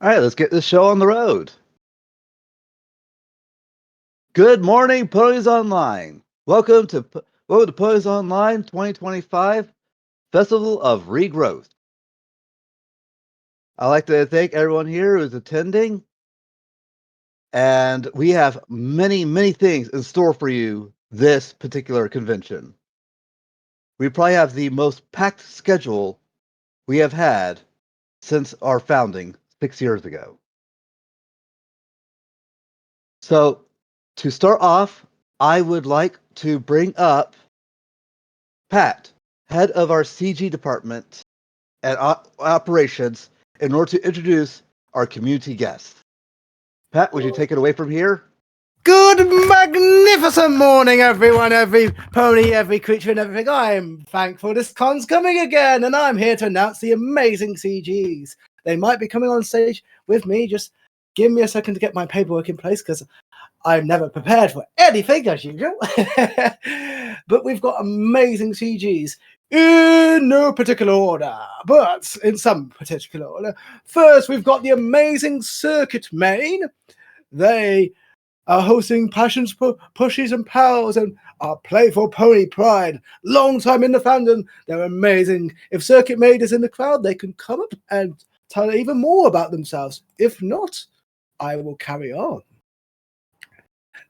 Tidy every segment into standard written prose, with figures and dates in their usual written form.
All right, let's get this show on the road. Good morning, Ponies Online. Welcome to Ponies Online 2025 Festival of Regrowth. I'd like to thank everyone here who's attending, and we have many things in store for you this particular convention. We probably have the most packed schedule we have had since our founding 6 years ago. So, to start off, I would like to bring up Pat, head of our CG department and operations, in order to introduce our community guests. Pat, would you take it away from here? Good magnificent morning, everyone, every pony, every creature, and everything. I'm thankful this con's coming again, and I'm here to announce the amazing CGs. They might be coming on stage with me. Just give me a second to get my paperwork in place, because I'm never prepared for anything, as usual. But we've got amazing CGs in no particular order, but in some particular order. First, we've got the amazing Circuit Main. They are hosting Passions, Pushies, and Pals, and our Playful Pony Pride. Long time in the fandom. They're amazing. If Circuit Maid is in the crowd, they can come up and tell even more about themselves. If not, I will carry on.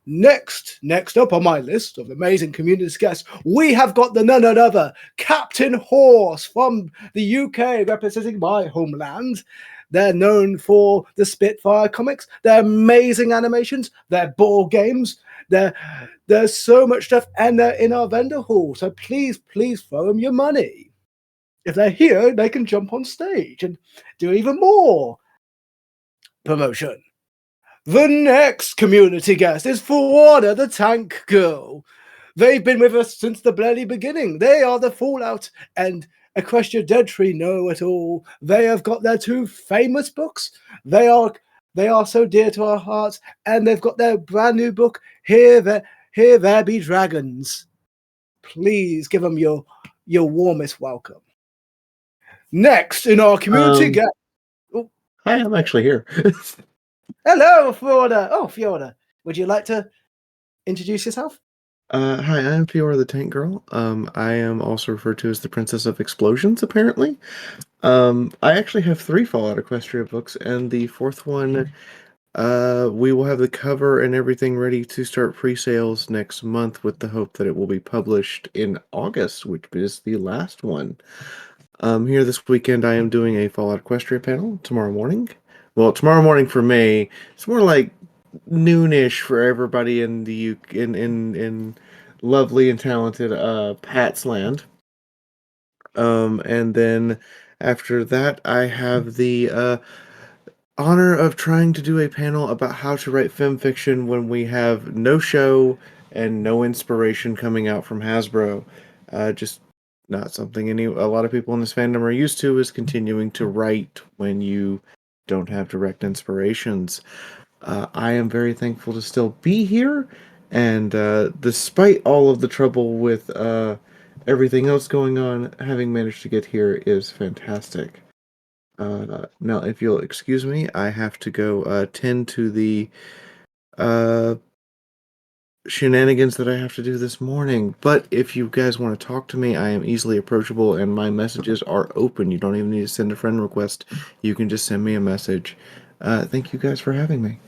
Next up on my list of amazing community guests, we have got the none other Captain Horse from the UK, representing my homeland. They're known for the Spitfire comics, their amazing animations, their board games. There's so much stuff, and they're in our vendor hall. So please throw them your money. If they're here, they can jump on stage and do even more promotion. The next community guest is Fuada the Tank Girl. They've been with us since the bloody beginning. They are the Fallout and Equestria Dead Tree know-it-all. They have got their two famous books. They are so dear to our hearts, and they've got their brand new book, Here There Be Dragons. Please give them your warmest welcome. Next in our community guest. Hi, I'm actually here. Hello, Fiona. Oh, Fiona, would you like to introduce yourself? Hi, I'm Fiora the Tank Girl. I am also referred to as the Princess of Explosions, apparently. I actually have 3 Fallout Equestria books, and the 4th one, we will have the cover and everything ready to start pre-sales next month, with the hope that it will be published in August, which is the last one. Here this weekend, I am doing a Fallout Equestria panel tomorrow morning. Well, tomorrow morning for me, it's more like noonish for everybody in the UK, in lovely and talented Pat's land. And then after that, I have the honor of trying to do a panel about how to write film fiction when we have no show and no inspiration coming out from Hasbro. Just not something a lot of people in this fandom are used to, is continuing to write when you don't have direct inspirations. I am very thankful to still be here, and despite all of the trouble with everything else going on, having managed to get here is fantastic. Now, if you'll excuse me, I have to go tend to the shenanigans that I have to do this morning. But if you guys want to talk to me, I am easily approachable, and my messages are open. You don't even need to send a friend request. You can just send me a message. Thank you guys for having me.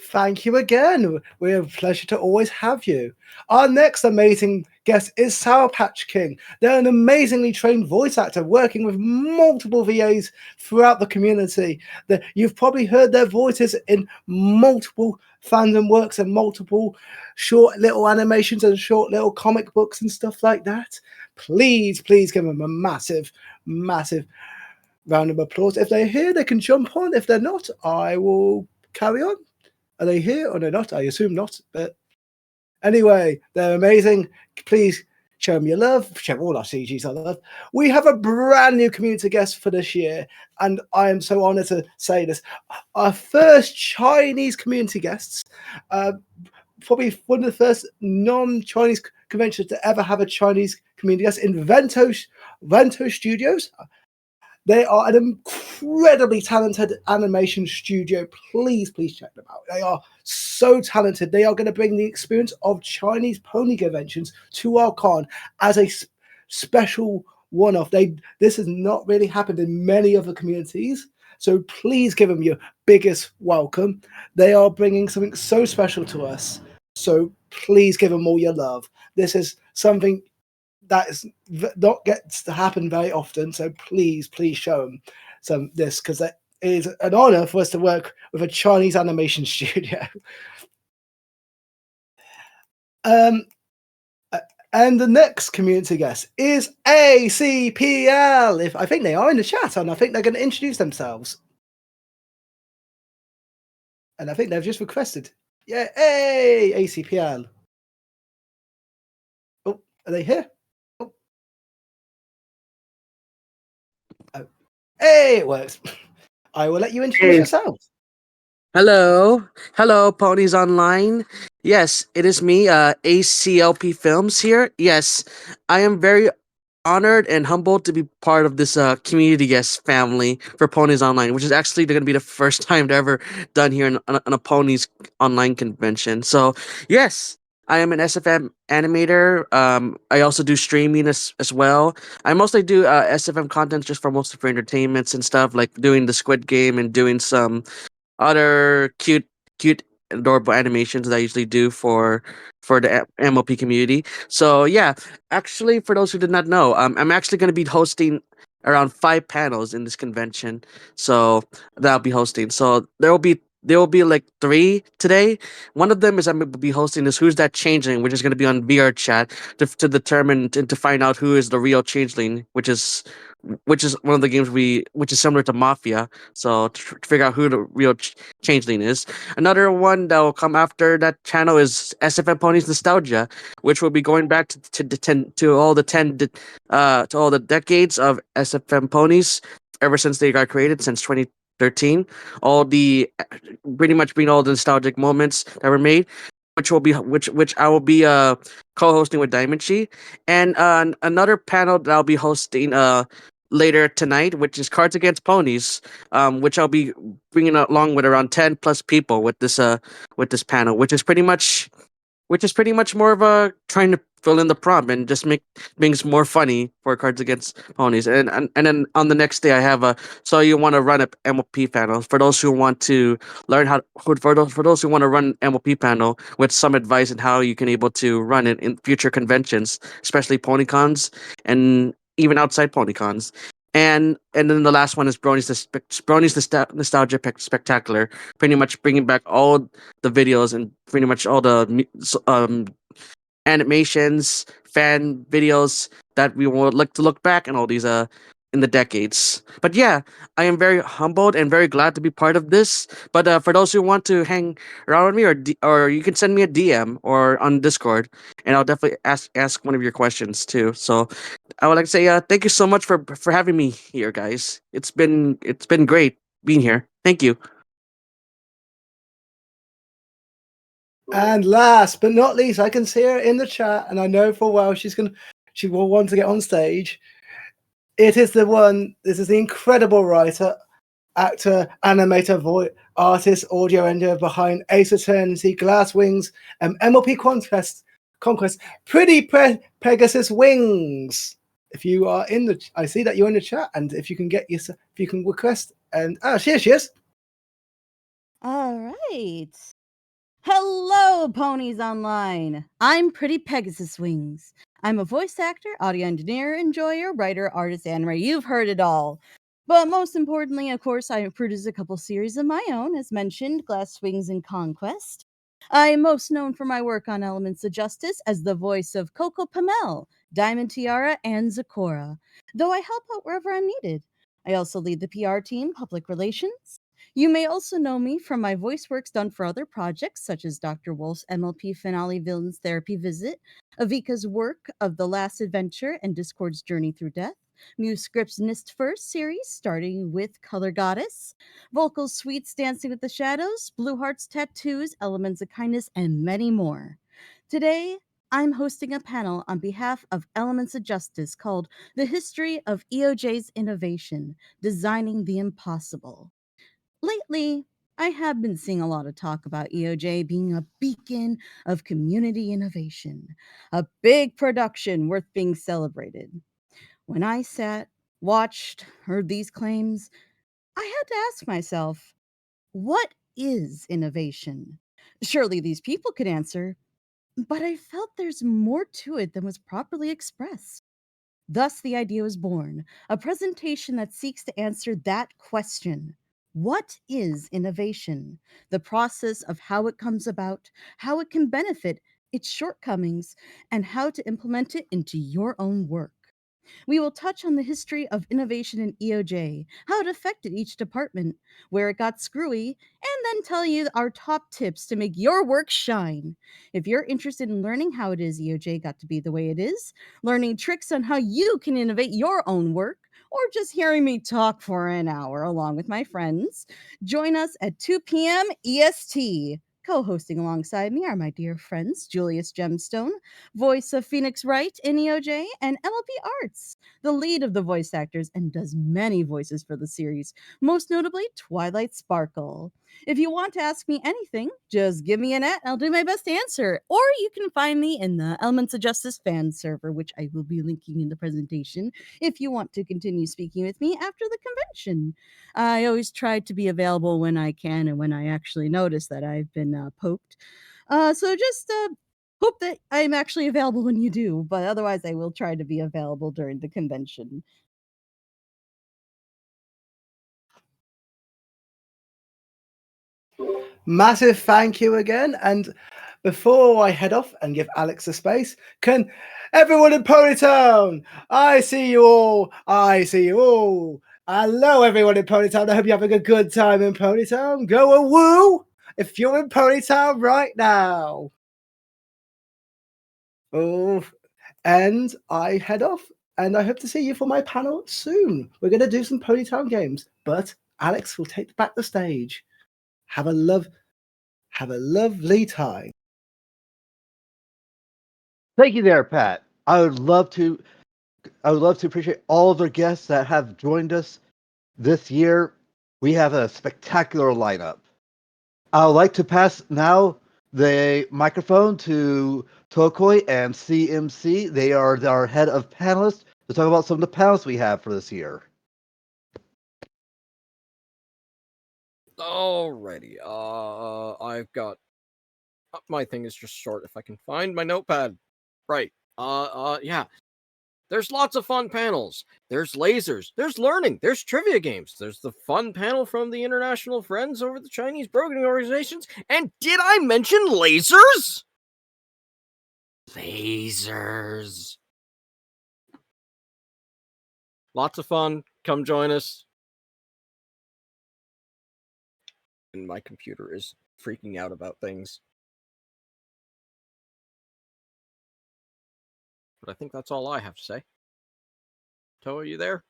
Thank you again. We're a pleasure to always have you. Our next amazing guest is Sour Patch King. They're an amazingly trained voice actor working with multiple VAs throughout the community. You've probably heard their voices in multiple fandom works and multiple short little animations and short little comic books and stuff like that. Please give them a massive round of applause. If they're here, they can jump on. If they're not, I will carry on. Are they here or they're not? I assume not. But anyway, they're amazing. Please show them your love. Show all our CGs our love. We have a brand new community guest for this year, and I am so honored to say this. Our first Chinese community guests, probably one of the first non-Chinese conventions to ever have a Chinese community guest in Vento Studios. They are an incredibly talented animation studio. Please, please check them out. They are so talented. They are going to bring the experience of Chinese pony conventions to our con as a special one-off. This has not really happened in many other communities. So please give them your biggest welcome. They are bringing something so special to us. So please give them all your love. This is something that is not gets to happen very often. So please, please show them this, because it is an honor for us to work with a Chinese animation studio. And the next community guest is ACPL. I think they are in the chat, and I think they're going to introduce themselves. And I think they've just requested. Yeah, hey, ACPL. Oh, are they here? Oh. Hey, it works. I will let you introduce yourself. Hello, Ponies Online. Yes, it is me, ACLP Films here. Yes, I am very honored and humbled to be part of this community guest family for Ponies Online, which is actually going to be the first time to ever done here on a Ponies Online convention. So, yes, I am an SFM animator. I also do streaming as well. I mostly do SFM content just mostly for entertainments and stuff, like doing the Squid Game and doing some other cute, adorable animations that I usually do for the MLP community. So yeah, actually, for those who did not know, I'm actually going to be hosting around 5 panels in this convention. So that I'll be hosting. So there will be like 3 today. One of them is I'm going to be hosting this Who's That Changeling, which is going to be on VR chat to determine to find out who is the real changeling, which is one of the games which is similar to Mafia. So to figure out who the real changeling is. Another one that will come after that channel is SFM Ponies Nostalgia, which will be going back to all the to all the decades of SFM Ponies ever since they got created since 2013. All the pretty much being all the nostalgic moments that were made. Which I will be co-hosting with Diamond Chi, and another panel that I'll be hosting later tonight, which is Cards Against Ponies, which I'll be bringing along with around 10 plus people with this panel, which is pretty much more of a trying to fill in the prompt and just make things more funny for Cards Against Ponies. And then on the next day I have a so you want to run a MLP panel for those who want to learn for those who want to run MLP panel with some advice on how you can able to run it in future conventions, especially PonyCons and even outside PonyCons. And then the last one is Nostalgia Spectacular, pretty much bringing back all the videos and pretty much all the animations, fan videos that we would like to look back and all these in the decades. But yeah, I am very humbled and very glad to be part of this. But for those who want to hang around with me, or you can send me a DM or on Discord, and I'll definitely ask one of your questions too. So I would like to say thank you so much for having me here, guys. It's been great being here. Thank you. And last but not least, I can see her in the chat, and I know for a while she will want to get on stage. It is the one. This is the incredible writer, actor, animator, voice artist, audio engineer behind Ace Attorney, Glass Wings, and MLP Conquest. Pretty Pegasus Wings. If you are in the, I see that you're in the chat, and if you can if you can request, and here she is. All right. Hello, Ponies Online. I'm Pretty Pegasus Wings. I'm a voice actor, audio engineer, enjoyer, writer, artist, animator. You've heard it all. But most importantly, of course, I produce a couple series of my own, as mentioned, Glass Wings and Conquest. I am most known for my work on Elements of Justice as the voice of Coco Pamel, Diamond Tiara, and Zakora, though I help out wherever I'm needed. I also lead the PR team, public relations. You may also know me from my voice works done for other projects, such as Dr. Wolf's MLP Finale Villains Therapy Visit, Avika's work of The Last Adventure and Discord's Journey Through Death, Muse Scripts Nist First series, starting with Color Goddess, Vocal Sweets Dancing with the Shadows, Blue Hearts Tattoos, Elements of Kindness, and many more. Today, I'm hosting a panel on behalf of Elements of Justice called The History of EOJ's Innovation Designing the Impossible. Lately, I have been seeing a lot of talk about EOJ being a beacon of community innovation, a big production worth being celebrated. When I sat, watched, heard these claims, I had to ask myself, what is innovation? Surely these people could answer, but I felt there's more to it than was properly expressed. Thus, the idea was born, a presentation that seeks to answer that question. What is innovation? The process of how it comes about, how it can benefit, its shortcomings, and how to implement it into your own work. We will touch on the history of innovation in EOJ, how it affected each department, where it got screwy, and then tell you our top tips to make your work shine. If you're interested in learning how it is EOJ got to be the way it is, learning tricks on how you can innovate your own work, or just hearing me talk for an hour along with my friends, join us at 2 p.m. EST. Co hosting alongside me are my dear friends Julius Gemstone, voice of Phoenix Wright in EOJ, and MLP Arts, the lead of the voice actors and does many voices for the series, most notably Twilight Sparkle. If you want to ask me anything, just give me an at and I'll do my best to answer. Or you can find me in the Elements of Justice fan server, which I will be linking in the presentation if you want to continue speaking with me after the convention. I always try to be available when I can and when I actually notice that I've been poked. So just hope that I'm actually available when you do, but otherwise I will try to be available during the convention. Massive thank you again. And before I head off and give Alex a space, can everyone in Ponytown? I see you all. I see you all. Hello, everyone in Ponytown. I hope you're having a good time in Ponytown. Go a woo if you're in Ponytown right now. Oh, and I head off, and I hope to see you for my panel soon. We're going to do some Ponytown games, but Alex will take back the stage. Have a lovely time. Thank you there, Pat. I would love to appreciate all of the guests that have joined us this year. We have a spectacular lineup. I would like to pass now the microphone to Tokoi and CMC. They are our head of panelists to talk about some of the panels we have for this year. Alrighty. I've got my thing is just short. If I can find my notepad, right? Yeah. There's lots of fun panels. There's lasers. There's learning. There's trivia games. There's the fun panel from the International Friends over the Chinese Broken Organizations. And did I mention lasers? Lasers. Lots of fun. Come join us. And my computer is freaking out about things. But I think that's all I have to say. Toe, are you there?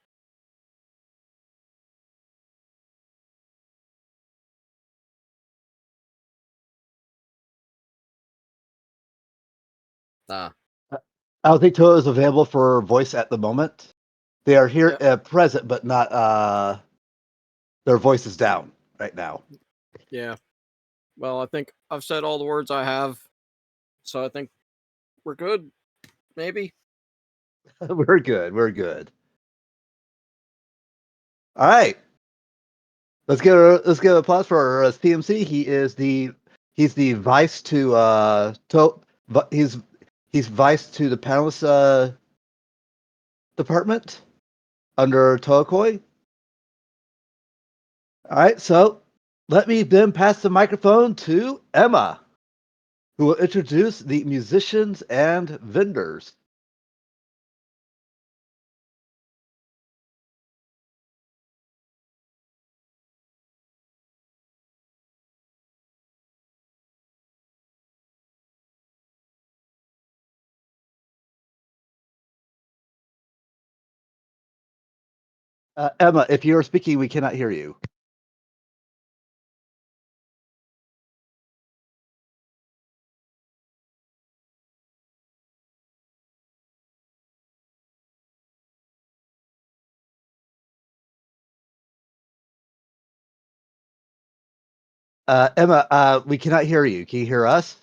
Ah. I don't think Toa is available for voice at the moment. They are here present, but not their voice is down right now. Yeah. Well, I think I've said all the words I have, so I think we're good. Maybe. We're good. We're good. All right. Let's give applause for CMC. He's the vice to he's vice to the panelist department under Tokoi. All right, so let me then pass the microphone to Emma, who will introduce the musicians and vendors. Emma, if you're speaking, we cannot hear you. Emma, we cannot hear you. Can you hear us?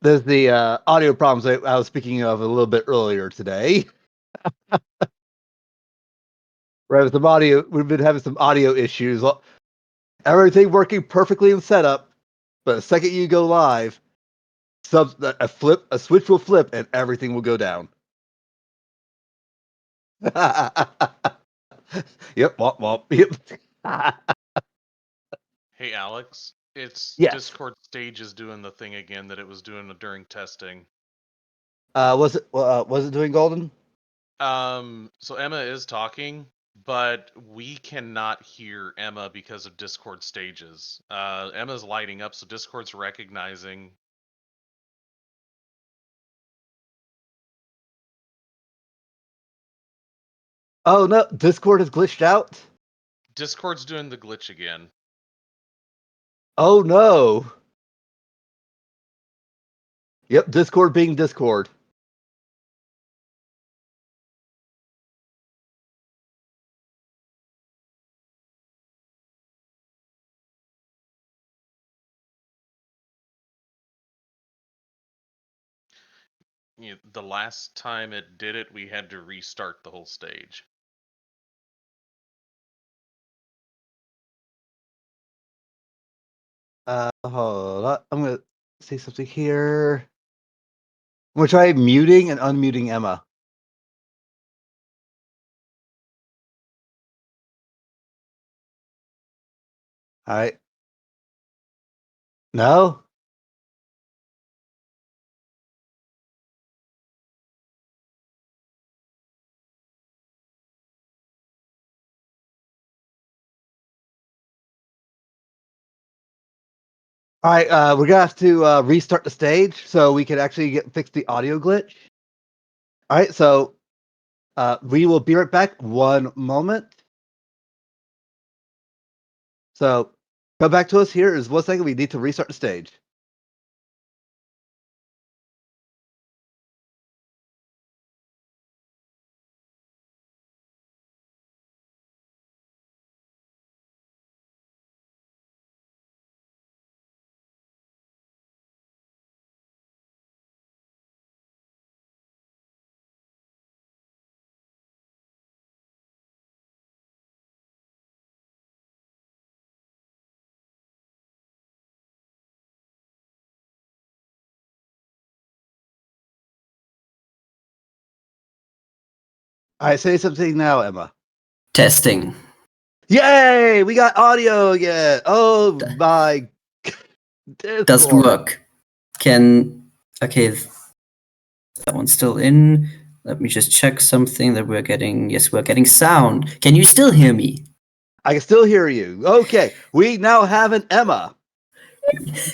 There's the audio problems I was speaking of a little bit earlier today. Right, with some audio, we've been having some audio issues. Everything working perfectly in setup, but the second you go live, a switch will flip, and everything will go down. Yep, womp womp. Yep. Hey Alex, it's Yes. Discord stage is doing the thing again that it was doing during testing. Was it doing golden? So Emma is talking, but we cannot hear Emma because of Discord stages. Emma's lighting up, so Discord's recognizing. Oh no, Discord has glitched out. Discord's doing the glitch again. Oh no. Yep, Discord being Discord. The last time it did it, we had to restart the whole stage. Hold on. I'm gonna say something here. I'm gonna try muting and unmuting Emma. All right. No? All right, we're gonna have to restart the stage so we can actually fix the audio glitch. All right, so we will be right back. One moment. So come back to us here. Is 1 second. We need to restart the stage. All right, say something now, Emma. Testing. Yay! We got audio again. Oh my! Doesn't Discord. work. Okay, that one's still in. Let me just check something that we're getting. Yes, we're getting sound. Can you still hear me? I can still hear you. Okay, we now have an Emma.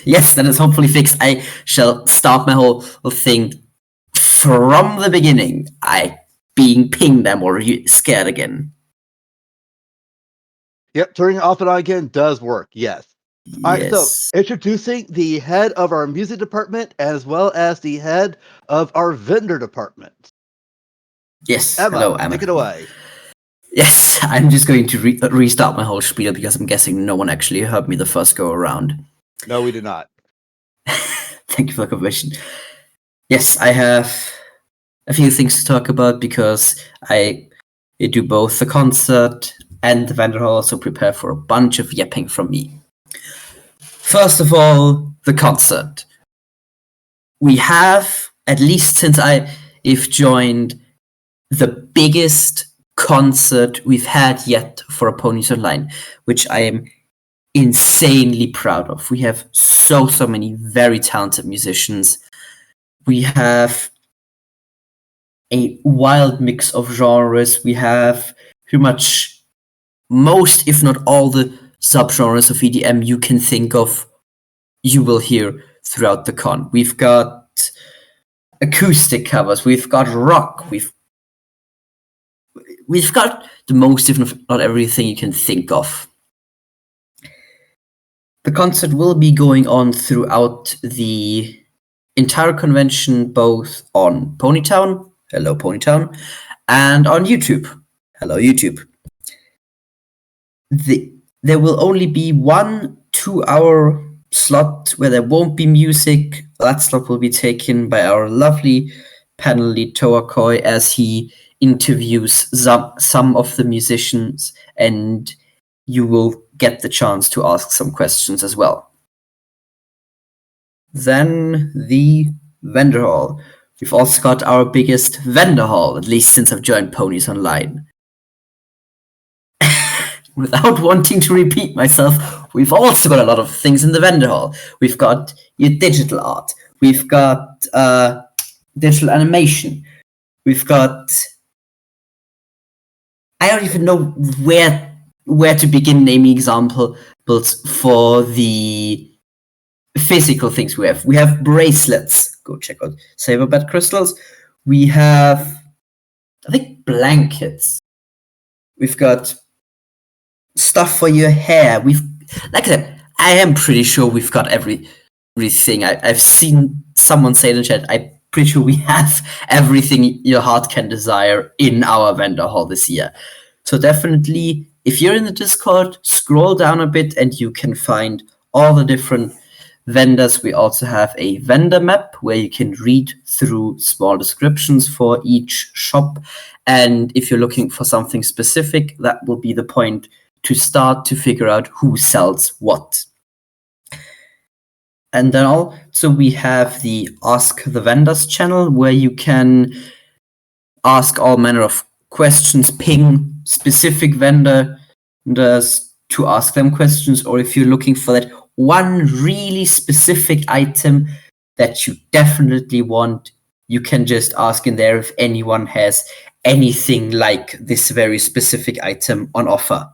Yes, that is hopefully fixed. I shall start my whole thing from the beginning. I being pinged, I'm already scared again. Yep, turning it off and on again does work. Yes. All right, so Yes. introducing the head of our music department as well as the head of our vendor department. Yes. Emma, Hello, Emma. take it away. Yes, I'm just going to restart my whole spiel because I'm guessing no one actually heard me the first go around. No, we did not. Thank you for the confirmation. Yes, I have a few things to talk about because I do both the concert and the vendor hall, so prepare for a bunch of yapping from me. First of all, the concert. We have, at least since I've joined, the biggest concert we've had yet for a Ponies Online, which I am insanely proud of. We have so many very talented musicians. We have a wild mix of genres. We have pretty much most, if not all, the subgenres of EDM you can think of, you will hear throughout the con. We've got acoustic covers, we've got rock, we've got the most, if not everything you can think of. The concert will be going on throughout the entire convention, both on Ponytown, hello Ponytown, and on YouTube, hello YouTube. there will only be 1 2 hour slot where there won't be music. That slot will be taken by our lovely panel lead Toa Koi as he interviews some of the musicians, and you will get the chance to ask some questions as well. Then the vendor hall. We've also got our biggest vendor hall, at least since I've joined Ponies Online. Without wanting to repeat myself, we've also got a lot of things in the vendor hall. We've got your digital art. We've got digital animation. We've got... I don't even know where to begin naming examples for the physical things we have. We have bracelets. Go check out Saberbet crystals. We have, I think, blankets. We've got stuff for your hair. Like I said, I am pretty sure we've got everything. I've seen someone say in the chat, I'm pretty sure we have everything your heart can desire in our vendor hall this year. So definitely, if you're in the Discord, scroll down a bit and you can find all the different vendors. We also have a vendor map where you can read through small descriptions for each shop. And if you're looking for something specific, that will be the point to start to figure out who sells what. And then also we have the Ask the Vendors channel where you can ask all manner of questions, ping specific vendors to ask them questions, or if you're looking for that one really specific item that you definitely want, you can just ask in there if anyone has anything like this very specific item on offer.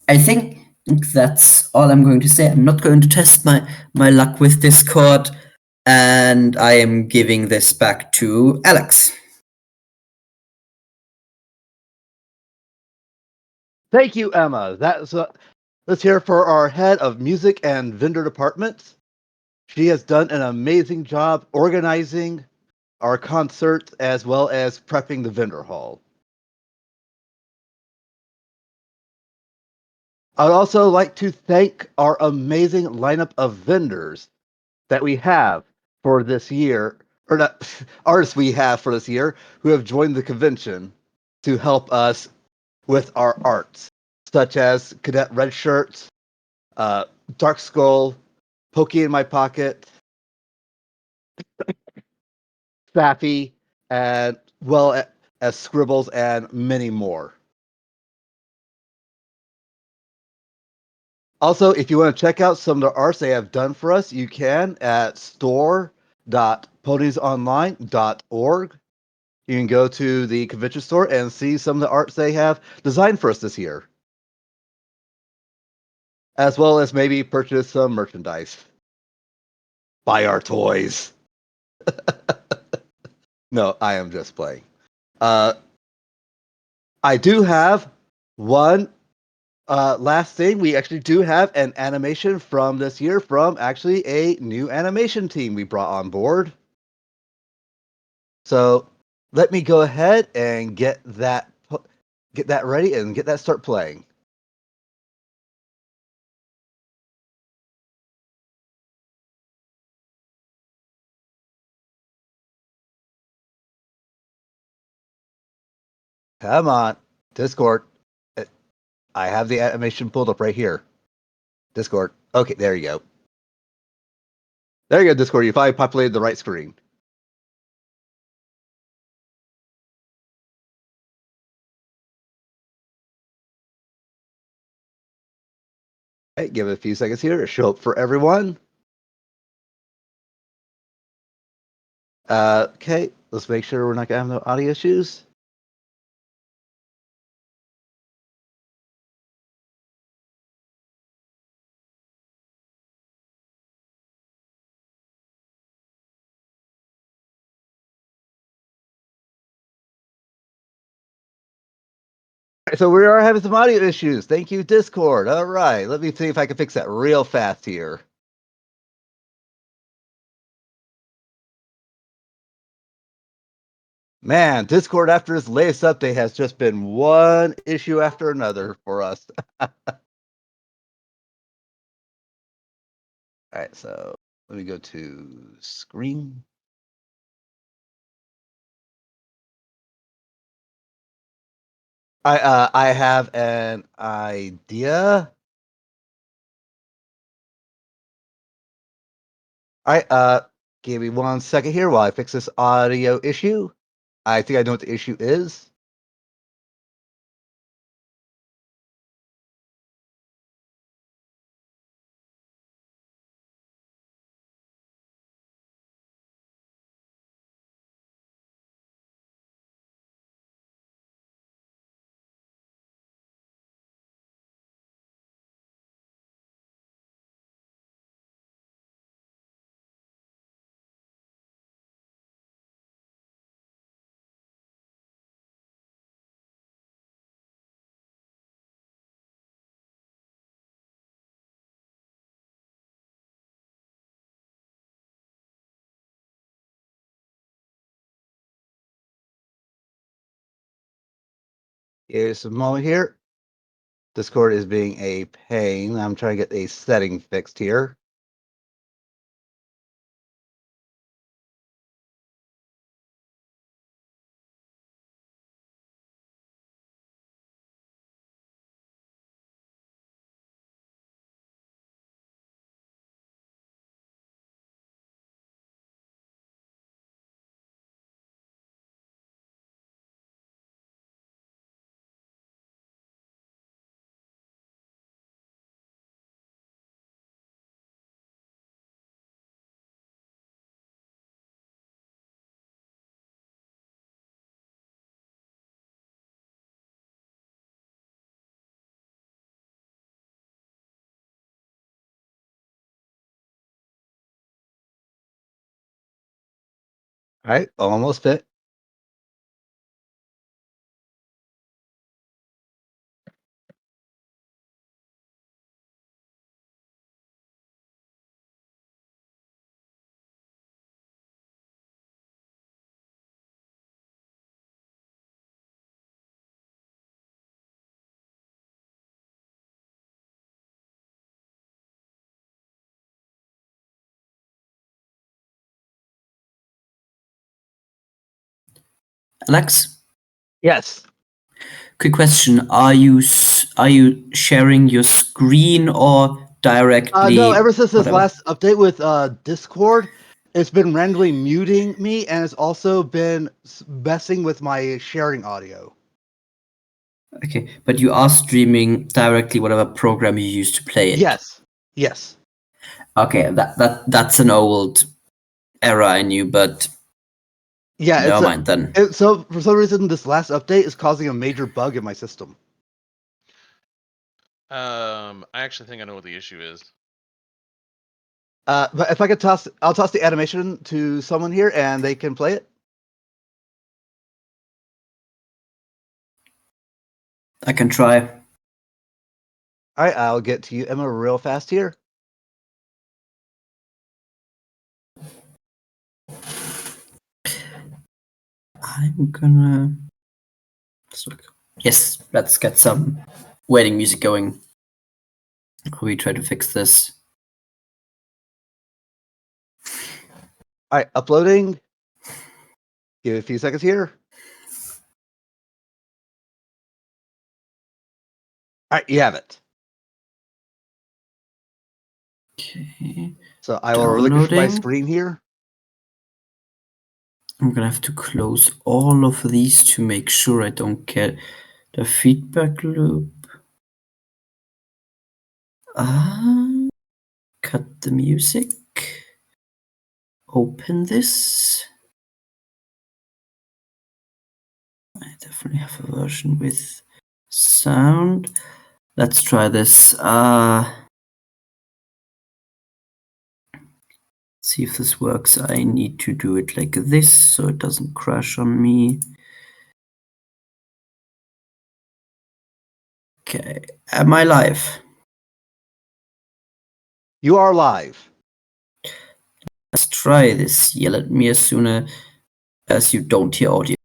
I think that's all I'm going to say. I'm not going to test my luck with Discord, and I am giving this back to Alex. Thank you, Emma. Let's hear for our head of music and vendor department. She has done an amazing job organizing our concerts as well as prepping the vendor hall. I'd also like to thank our amazing lineup of vendors that we have for this year, or not, artists we have for this year who have joined the convention to help us with our arts, such as Cadet Red Shirts, Dark Skull, Pokey in My Pocket, Faffy, and well as Scribbles and many more. Also, if you want to check out some of the arts they have done for us, you can at store.PoniesOnline.org. You can go to the convention store and see some of the arts they have designed for us this year, as well as maybe purchase some merchandise. Buy our toys. No, I am just playing. I do have one last thing. We actually do have an animation from this year from actually a new animation team we brought on board. So let me go ahead and get that ready and get that start playing. Come on, Discord. I have the animation pulled up right here. Discord. Okay, there you go. There you go, Discord. You finally populated the right screen. Okay, give it a few seconds here to show up for everyone. Okay, let's make sure we're not going to have no audio issues. So we are having some audio issues. Thank you, Discord. All right, let me see if I can fix that real fast here. Man, Discord after its latest update has just been one issue after another for us. All right, so let me go to screen. I have an idea. All right, give me 1 second here while I fix this audio issue. I think I know what the issue is. Here's a moment here. Discord is being a pain. I'm trying to get a setting fixed here. All right, almost fit. Alex, Yes. quick question: are you sharing your screen or directly? No, ever since this whatever? last update with Discord, it's been randomly muting me, and it's also been messing with my sharing audio. Okay, but you are streaming directly whatever program you use to play it. Yes. Yes. Okay, that's an old error I knew, but Yeah, never mind then. so for some reason, this last update is causing a major bug in my system. I actually think I know what the issue is. But if I could I'll toss the animation to someone here, and they can play it. I can try. All right, I'll get to you, Emma, real fast here. I'm gonna. Yes, let's get some wedding music going. We try to fix this. All right, uploading. Give it a few seconds here. All right, you have it. Okay. So I will relinquish my Downloading. screen here. I'm gonna have to close all of these to make sure I don't get the feedback loop. Cut the music. Open this. I definitely have a version with sound. Let's try this. See if this works. I need to do it like this so it doesn't crash on me. Okay, am I live? You are live. Let's try this. Yell at me as soon as you don't hear audio.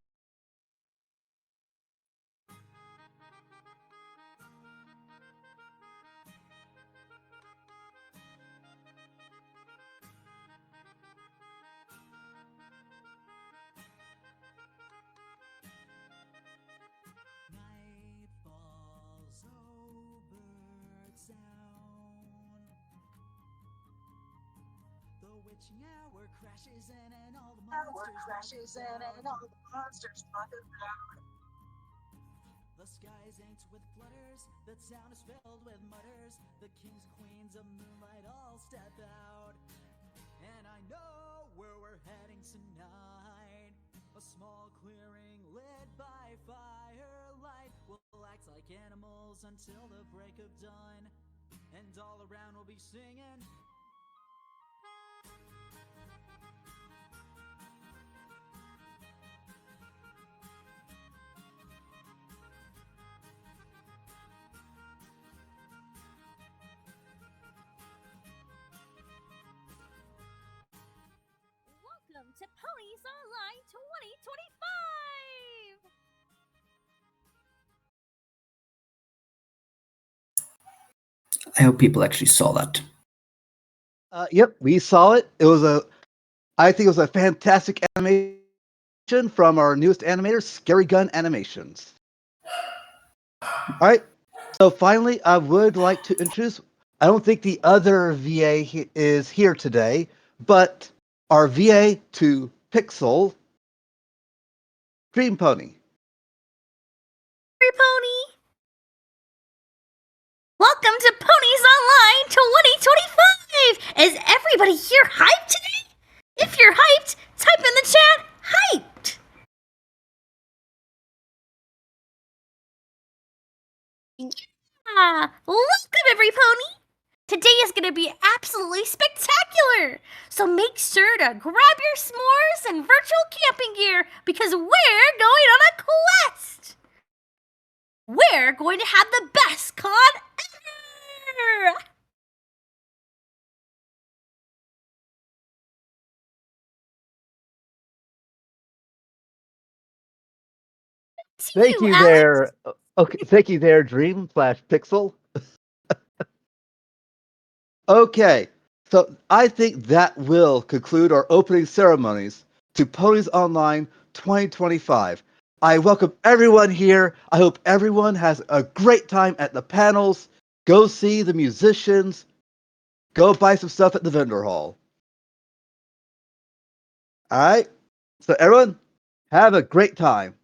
witching hour crashes in and all the monsters walk around. The sky is inked with flutters, the town is filled with mutters. The kings, queens of moonlight all step out. And I know where we're heading tonight. A small clearing lit by firelight. We'll act like animals until the break of dawn. And all around we'll be singing. Welcome to Ponies Online 2025! I hope people actually saw that. Yep, we saw it. I think it was a fantastic animation from our newest animator, Scary Gun Animations. All right. So finally, I would like to introduce. I don't think the other VA is here today, but our VA to Pixel, Dream Pony. Free Pony! Welcome to Ponies Online 2025! Is everybody here hyped today? If you're hyped, type in the chat, hyped! Yeah! Welcome, every pony! Today is going to be absolutely spectacular! So make sure to grab your s'mores and virtual camping gear because we're going on a quest! We're going to have the best con ever! Thank you there. Okay, thank you there, Dream slash Pixel. Okay, so I think that will conclude our opening ceremonies to Ponies Online 2025. I welcome everyone here. I hope everyone has a great time at the panels. Go see the musicians. Go buy some stuff at the vendor hall. All right, so everyone, have a great time.